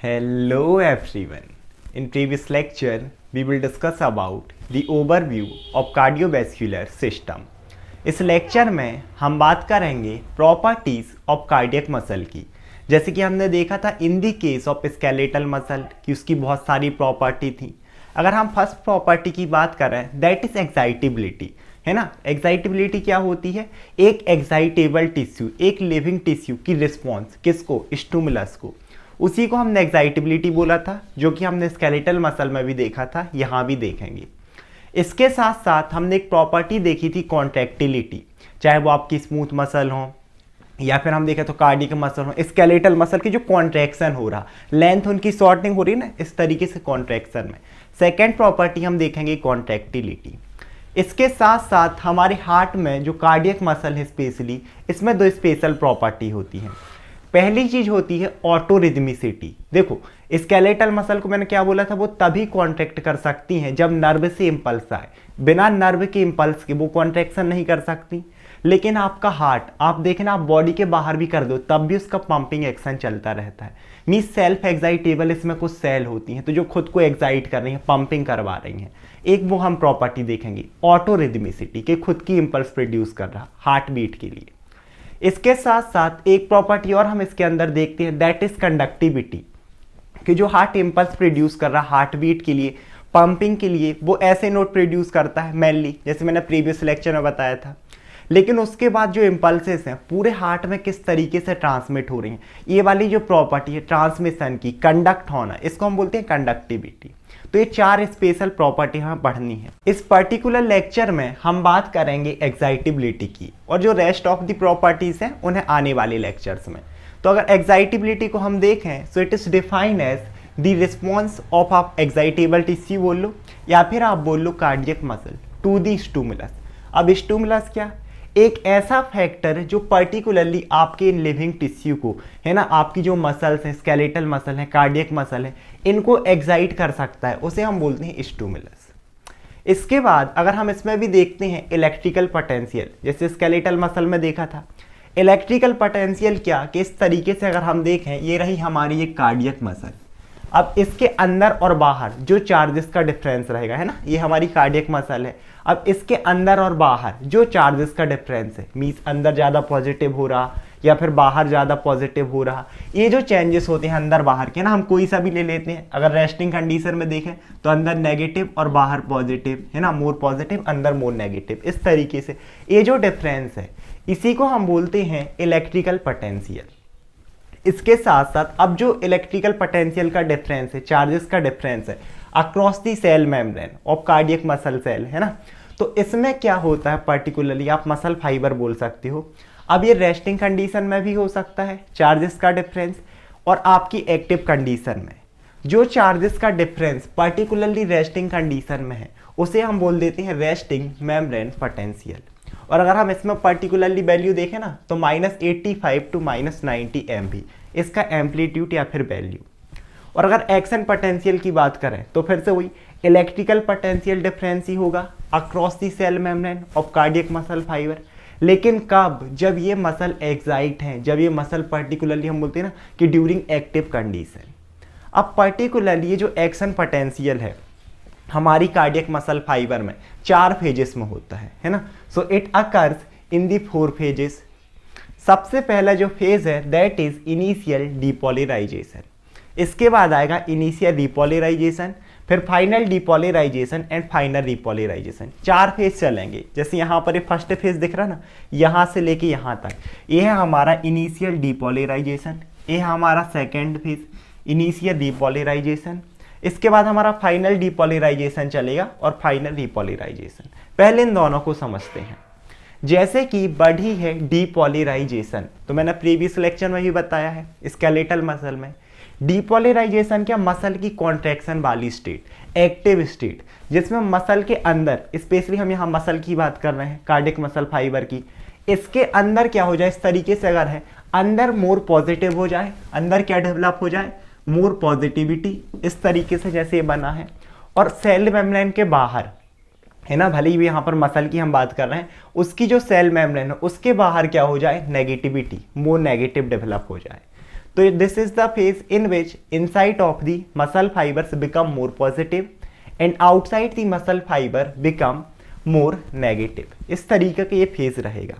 Hello everyone. In previous lecture, we will discuss about the overview of cardiovascular system. इस lecture में हम बात करेंगे प्रॉपर्टीज ऑफ कार्डियक मसल की। जैसे कि हमने देखा था in the case of skeletal muscle कि उसकी बहुत सारी प्रॉपर्टी थी। अगर हम फर्स्ट प्रॉपर्टी की बात करें दैट इज एक्साइटेबिलिटी, है ना। एक्साइटेबिलिटी क्या होती है? एक एक्साइटेबल टिश्यू, एक लिविंग टिश्यू की रिस्पॉन्स किसको? स्टिमुलस को। उसी को हमने एक्साइटेबिलिटी बोला था, जो कि हमने स्केलेटल मसल में भी देखा था, यहाँ भी देखेंगे। इसके साथ साथ हमने एक प्रॉपर्टी देखी थी कॉन्ट्रैक्टिलिटी, चाहे वो आपकी स्मूथ मसल हो या फिर हम देखें तो कार्डियक मसल हो। स्केलेटल मसल की जो कॉन्ट्रैक्शन हो रहा, लेंथ उनकी शॉर्टनिंग हो रही है ना, इस तरीके से कॉन्ट्रैक्शन में। सेकेंड प्रॉपर्टी हम देखेंगे कॉन्ट्रैक्टिलिटी। इसके साथ साथ हमारे हार्ट में जो कार्डियक मसल है स्पेशली, इसमें दो स्पेशल प्रॉपर्टी होती हैं। पहली चीज होती है ऑटोरिदमिसिटी। देखो स्केलेटल मसल को मैंने क्या बोला था, वो तभी कॉन्ट्रैक्ट कर सकती हैं जब नर्व से इंपल्स आए। बिना नर्व के इंपल्स के वो कॉन्ट्रैक्शन नहीं कर सकती। लेकिन आपका हार्ट आप देखें ना, आप बॉडी के बाहर भी कर दो तब भी उसका पंपिंग एक्शन चलता रहता है। मीन सेल्फ एक्साइटेबल इसमें कुछ सेल होती हैं तो जो खुद को एक्साइट कर रही हैं, पंपिंग करवा रही हैं। एक वो हम प्रॉपर्टी देखेंगे ऑटोरिदमिसिटी के, खुद की इंपल्स प्रोड्यूस कर रहा हार्ट बीट के लिए। इसके साथ साथ एक प्रॉपर्टी और हम इसके अंदर देखते हैं दैट इज कंडक्टिविटी, कि जो हार्ट इंपल्स प्रोड्यूस कर रहा हार्ट बीट के लिए, पंपिंग के लिए, वो ऐसे नोट प्रोड्यूस करता है मेनली, जैसे मैंने प्रीवियस लेक्चर में बताया था। लेकिन उसके बाद जो इम्पल्सेस हैं पूरे हार्ट में किस तरीके से ट्रांसमिट हो रही हैं, ये वाली जो प्रॉपर्टी है ट्रांसमिशन की, कंडक्ट होना, इसको हम बोलते हैं कंडक्टिविटी। तो ये चार स्पेशल प्रॉपर्टी हमें पढ़नी है। इस पर्टिकुलर लेक्चर में हम बात करेंगे एक्साइटेबिलिटी की, और जो रेस्ट ऑफ द प्रॉपर्टीज हैं उन्हें आने वाले लेक्चर्स में। तो अगर एक्साइटेबिलिटी को हम देखें so it is defined as the response of आप एक्साइटेबल टिश्यू बोल लो या फिर आप बोल लो cardiac muscle to the stimulus. अब स्टिमुलस क्या? एक ऐसा फैक्टर है जो पर्टिकुलरली आपके लिविंग टिश्यू को, है ना, आपकी जो मसल्स हैं, स्केलेटल मसल है, कार्डियक मसल है, इनको एक्साइट कर सकता है, उसे हम बोलते हैं स्टिमुलस। इसके बाद अगर हम इसमें भी देखते हैं इलेक्ट्रिकल पोटेंशियल, जैसे स्केलेटल मसल में देखा था इलेक्ट्रिकल पोटेंशियल क्या, कि इस तरीके से अगर हम देखें ये रही हमारी एक कार्डियक मसल। अब इसके अंदर और बाहर जो चार्जेस का डिफरेंस रहेगा, है ना, ये हमारी कार्डियक मसल है। अब इसके अंदर और बाहर जो चार्जेस का डिफरेंस है, मींस अंदर ज़्यादा पॉजिटिव हो रहा या फिर बाहर ज़्यादा पॉजिटिव हो रहा, ये जो चेंजेस होते हैं अंदर बाहर के ना, हम कोई सा भी ले लेते हैं। अगर रेस्टिंग कंडीशन में देखें तो अंदर नेगेटिव और बाहर पॉजिटिव, है ना, मोर पॉजिटिव अंदर मोर नेगेटिव, इस तरीके से ये जो डिफरेंस है इसी को हम बोलते हैं इलेक्ट्रिकल पोटेंशियल। इसके साथ साथ अब जो इलेक्ट्रिकल पोटेंशियल का डिफरेंस है, चार्जेस का डिफरेंस है across the cell membrane of cardiac muscle cell, है ना, तो इसमें क्या होता है पर्टिकुलरली, आप मसल फाइबर बोल सकते हो। अब ये रेस्टिंग कंडीशन में भी हो सकता है चार्जेस का डिफरेंस, और आपकी एक्टिव कंडीशन में जो चार्जेस का डिफरेंस पर्टिकुलरली रेस्टिंग कंडीशन में है उसे हम बोल देते हैं रेस्टिंग मेम्ब्रेन पोटेंशियल। और अगर हम इसमें पर्टिकुलरली वैल्यू देखें ना तो -85 टू -90 MV इसका एम्पलीट्यूड या फिर वैल्यू। और अगर एक्शन पोटेंशियल की बात करें तो फिर से वही इलेक्ट्रिकल पोटेंशियल डिफरेंस ही होगा across the cell membrane of cardiac muscle fibre. लेकिन कब? जब ये मसल एक्साइट हैं, जब ये मसल पर्टिकुलरली हम बोलते हैं ना कि ड्यूरिंग एक्टिव कंडीशन। अब पर्टिकुलरली ये जो एक्शन पोटेंशियल है हमारी कार्डियक मसल फाइबर में 4 फेजेस में होता है ना। So it occurs in the 4 phases. सबसे पहला जो फेज है दैट इज इनिशियल डिपोलराइजेशन, इसके बाद आएगा इनिशियल रिपोलराइजेशन, फिर final depolarization and final repolarization. 4 phase चलेंगे। जैसे यहाँ पर ये फर्स्ट फेज दिख रहा है ना, यहाँ से लेके यहाँ तक, ये है हमारा इनिशियल डिपोलराइजेशन, ये है हमारा सेकेंड फेज इनिशियल डिपोलराइजेशन। इसके बाद हमारा फाइनल डिपोलराइजेशन चलेगा और फाइनल रिपोलराइजेशन। पहले इन दोनों को समझते हैं। जैसे कि बढ़ी है डिपोलराइजेशन, तो मैंने प्रीवियस लेक्चर में भी बताया है स्केलेटल मसल में डिपोलराइजेशन क्या, मसल की कॉन्ट्रैक्शन वाली स्टेट, एक्टिव स्टेट, जिसमें मसल के अंदर, स्पेशली हम यहाँ मसल की बात कर रहे हैं कार्डियक मसल फाइबर की, इसके अंदर क्या हो जाए, इस तरीके से अगर है अंदर मोर पॉजिटिव हो जाए, अंदर क्या डेवलप हो जाए, मोर पॉजिटिविटी, इस तरीके से जैसे ये बना है। और सेल मेम्ब्रेन के बाहर, है ना, भले ही यहाँ पर मसल की हम बात कर रहे हैं, उसकी जो सेल मेम्ब्रेन है उसके बाहर क्या हो जाए, नेगेटिविटी, मोर नेगेटिव डेवलप हो जाए। तो this is the phase in which inside of the muscle fibres become more positive and outside the muscle fibre become more negative. इस तरीके का ये फेज रहेगा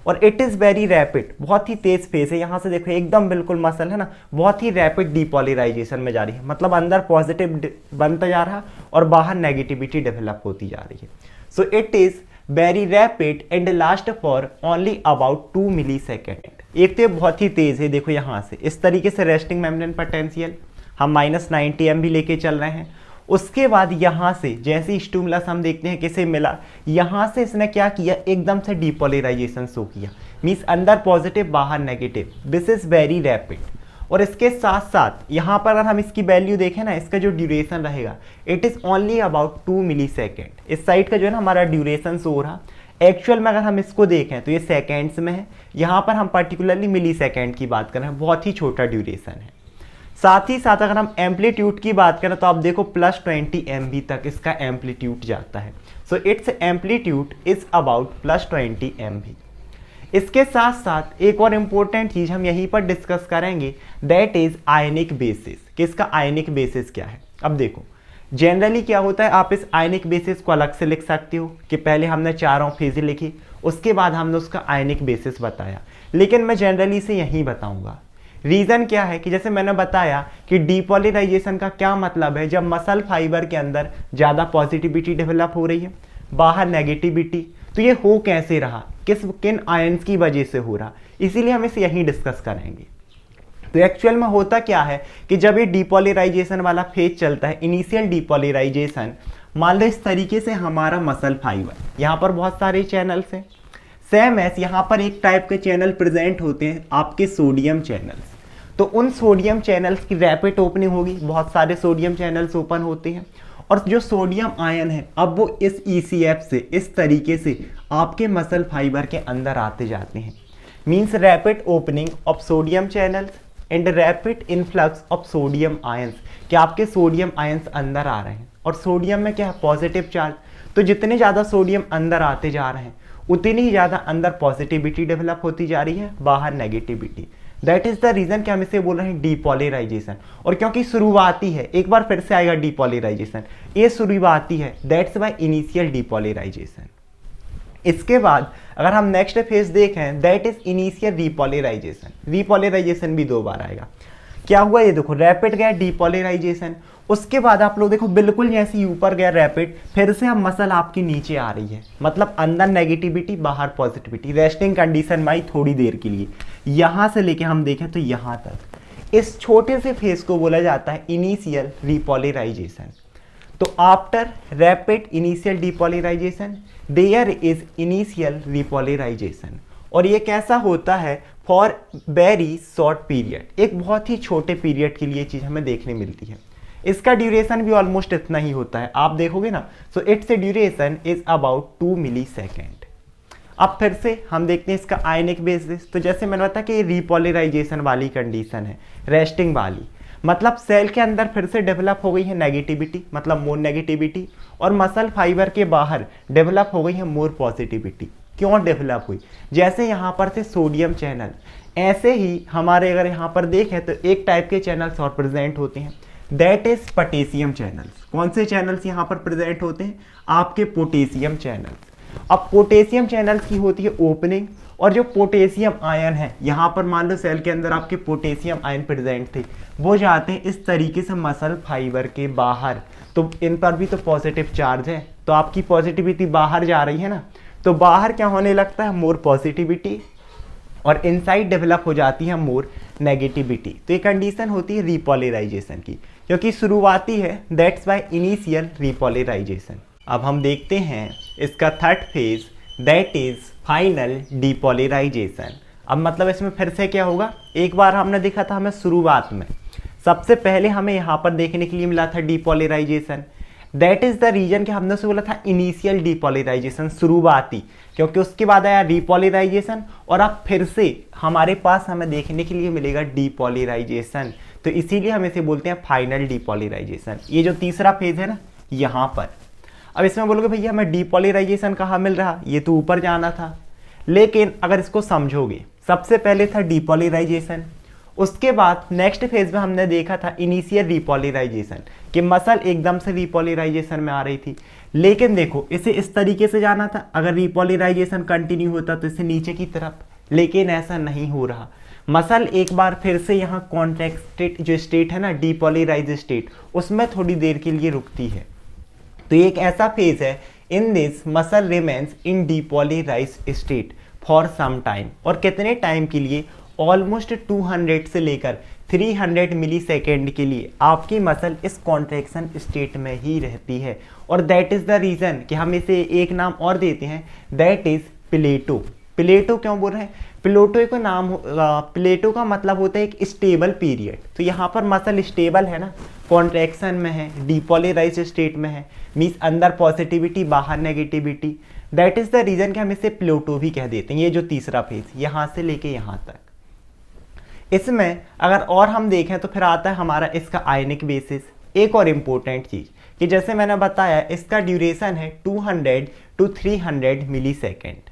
और इट इज़ वेरी रैपिड, बहुत ही तेज फेज है। यहाँ से देखो एकदम बिल्कुल मसल है ना, बहुत ही रैपिड डीपॉलीराइजेशन में जा रही है, मतलब अंदर पॉजिटिव बनता जा रहा और बाहर नेगेटिविटी डेवलप होती जा रही है। So it is very rapid and last for only about 2 millisecond. एक तो बहुत ही तेज है, देखो यहाँ से इस तरीके से रेस्टिंग मेम्ब्रेन पोटेंशियल हम -90 MV लेके चल रहे हैं। उसके बाद यहाँ से जैसे स्टिमुलस हम देखते हैं किसे मिला, यहाँ से इसने क्या किया, एकदम से डीपॉलीराइजेशन शो किया, मीन्स अंदर पॉजिटिव बाहर negative. This is very rapid. और इसके साथ साथ यहाँ पर अगर हम इसकी वैल्यू देखें ना, इसका जो ड्यूरेशन रहेगा it is only about 2 millisecond. इस साइड का जो है ना हमारा ड्यूरेशन शो रहा, एक्चुअल में अगर हम इसको देखें तो ये सेकेंड्स में है, यहाँ पर हम पर्टिकुलरली मिली सेकेंड की बात कर रहे हैं, बहुत ही छोटा ड्यूरेशन है। साथ ही साथ अगर हम एम्पलीट्यूड की बात करें तो आप देखो +20 MV तक इसका एम्पलीट्यूड जाता है। So it's amplitude is about +20 MV। इसके साथ साथ एक और इम्पोर्टेंट चीज़ हम यहीं पर डिस्कस करेंगे, दैट इज आयनिक बेसिस। किसका आयनिक बेसिस क्या है? अब देखो जनरली क्या होता है, आप इस आयनिक बेसिस को अलग से लिख सकते हो कि पहले हमने चारों फेज लिखी, उसके बाद हमने उसका आयनिक बेसिस बताया, लेकिन मैं जनरली से यहीं बताऊंगा। रीज़न क्या है कि जैसे मैंने बताया कि डीपॉलीराइजेशन का क्या मतलब है, जब मसल फाइबर के अंदर ज़्यादा पॉजिटिविटी डेवलप हो रही है बाहर नेगेटिविटी, तो ये हो कैसे रहा, किन आयंस की वजह से हो रहा, इसीलिए हम इसे यहीं डिस्कस करेंगे। तो एक्चुअल में होता क्या है कि जब ये डीपॉलीराइजेशन वाला फेज चलता है, इनिशियल डीपॉलीराइजेशन, मान लो इस तरीके से हमारा मसल फाइबर, यहाँ पर बहुत सारे चैनल्स हैं, सेम एस यहाँ पर एक टाइप के चैनल प्रेजेंट होते हैं आपके सोडियम चैनल्स। तो उन सोडियम चैनल्स की रैपिड ओपनिंग होगी, बहुत सारे सोडियम चैनल्स ओपन होते हैं और जो सोडियम आयन है अब वो इस ECF से इस तरीके से आपके मसल फाइबर के अंदर आते जाते हैं, means rapid opening of sodium channels and rapid influx of sodium ions, कि आपके सोडियम आयंस अंदर आ रहे हैं और सोडियम में क्या है पॉजिटिव चार्ज, तो जितने ज़्यादा सोडियम अंदर आते जा रहे हैं उतनी ही ज़्यादा अंदर पॉजिटिविटी डेवलप होती जा रही है, बाहर negativity. That is the reason कि हम इसे बोल रहे हैं डीपॉलीराइजेशन। और क्योंकि शुरुआती है, एक बार फिर से आएगा डीपॉलीराइजेशन, ये शुरुआती है, दैट्स बाय इनिशियल डीपॉलीराइजेशन। इसके बाद अगर हम नेक्स्ट फेज देखें, दैट इज इनिशियल रीपॉलीराइजेशन। रीपॉलीराइजेशन भी 2 बार आएगा। क्या हुआ ये देखो, रैपिड गया डीपॉलीराइजेशन, उसके बाद आप लोग देखो बिल्कुल जैसे ऊपर गया रैपिड, फिर से हम मसल आपकी नीचे आ रही है, मतलब अंदर नेगेटिविटी बाहर पॉजिटिविटी, रेस्टिंग कंडीशन में आई थोड़ी देर के लिए, यहाँ से लेके हम देखें तो यहाँ तक। इस छोटे से फेज को बोला जाता है इनिशियल रीपॉलीराइजेशन। तो after rapid initial depolarisation there is initial repolarisation. और ये कैसा होता है, फॉर वेरी शॉर्ट पीरियड, एक बहुत ही छोटे पीरियड के लिए चीज़ हमें देखने मिलती है। इसका ड्यूरेशन भी ऑलमोस्ट इतना ही होता है, आप देखोगे ना। So its duration is about 2 millisecond. अब फिर से हम देखते हैं इसका आयनिक बेसिस। तो जैसे मैंने बताया कि ये रीपॉलीराइजेशन वाली कंडीशन है, रेस्टिंग वाली, मतलब सेल के अंदर फिर से डेवलप हो गई है नेगेटिविटी, मतलब मोर नेगेटिविटी, और मसल फाइबर के बाहर डेवलप हो गई है मोर पॉजिटिविटी। क्यों डेवलप हुई? जैसे यहाँ पर थे सोडियम चैनल, ऐसे ही हमारे अगर यहाँ पर देखें तो एक टाइप के चैनल्स और प्रेजेंट होते हैं, दैट इज पोटेशियम चैनल्स। कौन से चैनल्स यहाँ पर प्रेजेंट होते हैं? आपके पोटेशियम चैनल्स। अब पोटेशियम चैनल्स की होती है ओपनिंग, और जो पोटेशियम आयन है यहाँ पर मान लो सेल के अंदर आपके पोटेशियम आयन प्रेजेंट थे, वो जाते हैं इस तरीके से मसल फाइबर के बाहर। तो इन पर भी तो पॉजिटिव चार्ज है, तो आपकी पॉजिटिविटी बाहर जा रही है ना, तो बाहर क्या होने लगता है, मोर पॉजिटिविटी, और इनसाइड डेवलप हो जाती है मोर नेगेटिविटी। तो ये कंडीशन होती है रीपॉलीराइजेशन की, क्योंकि शुरुआती है, दैट्स बाय इनिशियल रीपॉलीराइजेशन। अब हम देखते हैं इसका third phase, that is final depolarisation. अब मतलब इसमें फिर से क्या होगा, एक बार हमने देखा था हमें शुरुआत में, सबसे पहले हमें यहाँ पर देखने के लिए मिला था डीपॉलीराइजेशन। दैट इज द रीजन कि हमने उसे बोला था इनिशियल डीपॉलीराइजेशन, शुरुआती, क्योंकि उसके बाद आया रीपॉलीराइजेशन, और अब फिर से हमारे पास हमें देखने के लिए मिलेगा डीपॉलीराइजेशन। तो इसीलिए हम इसे बोलते हैं फाइनल डीपॉलीराइजेशन। ये जो तीसरा फेज है ना यहाँ पर, अब इसमें बोलोगे भैया हमें डीपॉलीराइजेशन कहाँ मिल रहा, ये तो ऊपर जाना था। लेकिन अगर इसको समझोगे, सबसे पहले था डीपॉलीराइजेशन, उसके बाद नेक्स्ट फेज में हमने देखा था इनिशियल रिपोलराइजेशन कि मसल एकदम से रिपोलराइजेशन में आ रही थी, लेकिन देखो इसे इस तरीके से जाना था, अगर रिपोलराइजेशन कंटिन्यू होता तो इसे नीचे की तरफ, लेकिन ऐसा नहीं हो रहा। मसल एक बार फिर से यहाँ कॉन्ट्रैक्टेड जो स्टेट है ना, डीपोलराइज स्टेट, उसमें थोड़ी देर के लिए रुकती है। तो ये एक ऐसा फेज है, in this muscle remains in depolarize state for some time, और कितने टाइम के लिए, ऑलमोस्ट 200 से लेकर 300 मिली सेकेंड के लिए आपकी मसल इस कॉन्ट्रैक्शन स्टेट में ही रहती है। और दैट इज द रीजन कि हम इसे एक नाम और देते हैं, दैट इज प्लेटो। प्लेटो क्यों बोल रहे हैं? प्लेटो का नाम, प्लेटो का मतलब होता है एक स्टेबल पीरियड। तो यहाँ पर मसल स्टेबल है ना, कॉन्ट्रैक्शन में है, डीपोलराइज स्टेट में है, मीन्स अंदर पॉजिटिविटी बाहर negativity. That is the reason कि हम इसे प्लेटो भी कह देते हैं। ये जो तीसरा फेज यहाँ से लेके यहाँ तक, इसमें अगर और हम देखें तो फिर आता है हमारा इसका आयनिक बेसिस। एक और इम्पोर्टेंट चीज कि जैसे मैंने बताया इसका ड्यूरेशन है 200 to 300 मिली सेकेंड।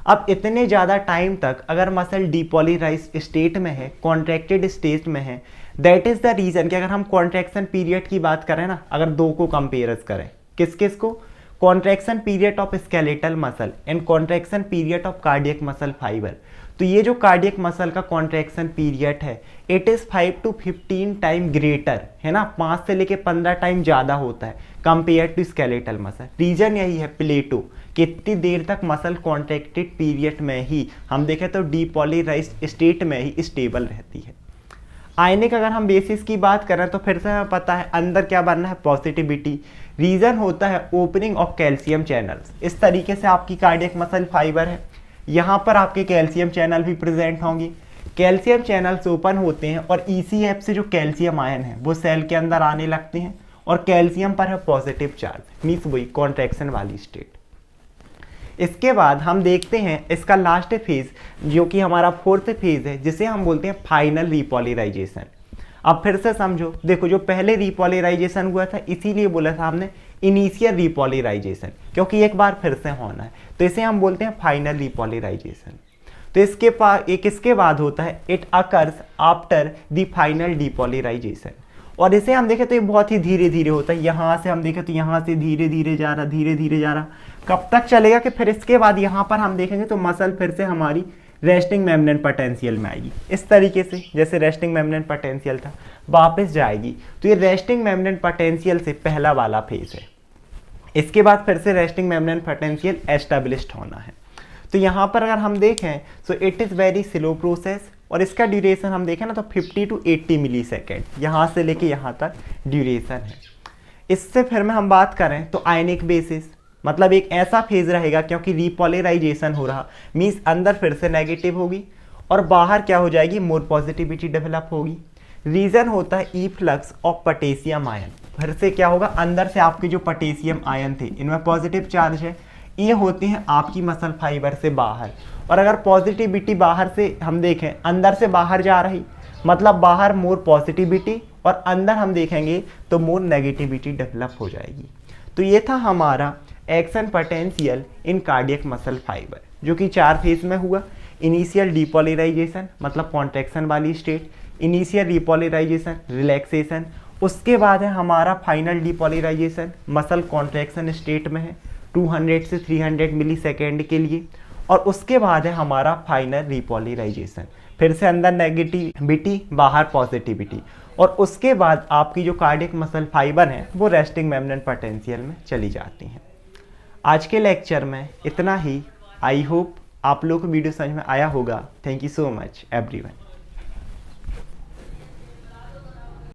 अब इतने ज़्यादा टाइम तक अगर मसल डीपोलराइज स्टेट में है, कॉन्ट्रैक्टेड स्टेट में है, दैट इज द रीजन कि अगर हम कॉन्ट्रैक्शन पीरियड की बात करें ना, अगर दो को कंपेयर करें, किस किस को, contraction period of skeletal muscle and contraction period of cardiac muscle fibre, तो ये जो कार्डियक मसल का कॉन्ट्रैक्शन पीरियड है it is 5 to 15 time greater, है ना, 5 से लेके 15 टाइम ज़्यादा होता है compare to skeletal muscle. Reason यही है प्लेटो, कि इतनी देर तक मसल कॉन्ट्रैक्टेड पीरियड में ही हम देखें तो डीपोलराइज स्टेट में ही स्टेबल रहती है। आयनिक अगर हम बेसिस की बात करें तो फिर से हमें पता है अंदर क्या बनना है, पॉजिटिविटी। रीजन होता है ओपनिंग ऑफ कैल्शियम चैनल्स। इस तरीके से आपकी कार्डियक मसल फाइबर है, यहाँ पर आपके कैल्शियम चैनल भी प्रेजेंट होंगे। कैल्शियम चैनल्स ओपन होते हैं और ECF से जो कैल्शियम आयन है वो सेल के अंदर आने लगते हैं और कैल्शियम पर है पॉजिटिव चार्ज, मीन्स वही कॉन्ट्रैक्शन वाली स्टेट। इसके बाद हम देखते हैं इसका लास्ट फेज जो कि हमारा फोर्थ फेज है, जिसे हम बोलते हैं फाइनल रिपोलराइजेशन। अब फिर से समझो, देखो जो पहले रिपोलराइजेशन हुआ था इसीलिए बोला था हमने इनिशियल रिपोलराइजेशन, क्योंकि एक बार फिर से होना है, तो इसे हम बोलते हैं फाइनल रिपोलराइजेशन। तो इसके बाद होता है it occurs after the final depolarization, और इसे हम देखें तो ये बहुत ही धीरे धीरे होता है। यहाँ से हम देखें तो यहाँ से धीरे धीरे जा रहा, धीरे धीरे जा रहा, कब तक चलेगा कि फिर इसके बाद यहाँ पर हम देखेंगे तो मसल फिर से हमारी रेस्टिंग मेम्ब्रेन पोटेंशियल में आएगी। इस तरीके से जैसे रेस्टिंग मेम्ब्रेन पोटेंशियल था वापस जाएगी। तो ये रेस्टिंग मेम्ब्रेन पोटेंशियल से पहला वाला फेज है। इसके बाद फिर से रेस्टिंग मेम्ब्रेन पोटेंशियल एस्टेब्लिश्ड होना है। तो यहाँ पर अगर हम देखें so it is very slow process, और इसका ड्यूरेशन हम देखें ना तो 50 to 80 मिली सेकेंड, यहाँ से लेके यहाँ तक ड्यूरेशन है। इससे फिर में हम बात करें तो आयनिक बेसिस, मतलब एक ऐसा फेज रहेगा क्योंकि रिपोलराइजेशन हो रहा, मीन्स अंदर फिर से नेगेटिव होगी और बाहर क्या हो जाएगी, मोर पॉजिटिविटी डेवलप होगी। रीजन होता है इफ्लक्स ऑफ पोटेशियम आयन। फिर से क्या होगा, अंदर से आपके जो पोटेशियम आयन थे इनमें पॉजिटिव चार्ज है, ये होते हैं आपकी मसल फाइबर से बाहर। और अगर पॉजिटिविटी बाहर से हम देखें, अंदर से बाहर जा रही, मतलब बाहर मोर पॉजिटिविटी और अंदर हम देखेंगे तो मोर नेगेटिविटी डेवलप हो जाएगी। तो ये था हमारा action potential in cardiac muscle fibre, जो कि 4 फेज में हुआ। इनिशियल डिपोलराइजेशन मतलब कॉन्ट्रैक्शन वाली स्टेट, इनिशियल रिपोलराइजेशन रिलैक्सेशन, उसके बाद है हमारा final depolarization, muscle contraction state में है 200 से 300 मिली सेकेंड के लिए, और उसके बाद है हमारा फाइनल रिपोलराइजेशन, फिर से अंदर नेगेटिविटी बाहर पॉजिटिविटी, और उसके बाद आपकी जो कार्डियक मसल फाइबर हैं वो रेस्टिंग मेम्ब्रेन पोटेंशियल में चली जाती हैं। आज के लेक्चर में इतना ही। आई होप आप लोग को वीडियो समझ में आया होगा। Thank you so much everyone.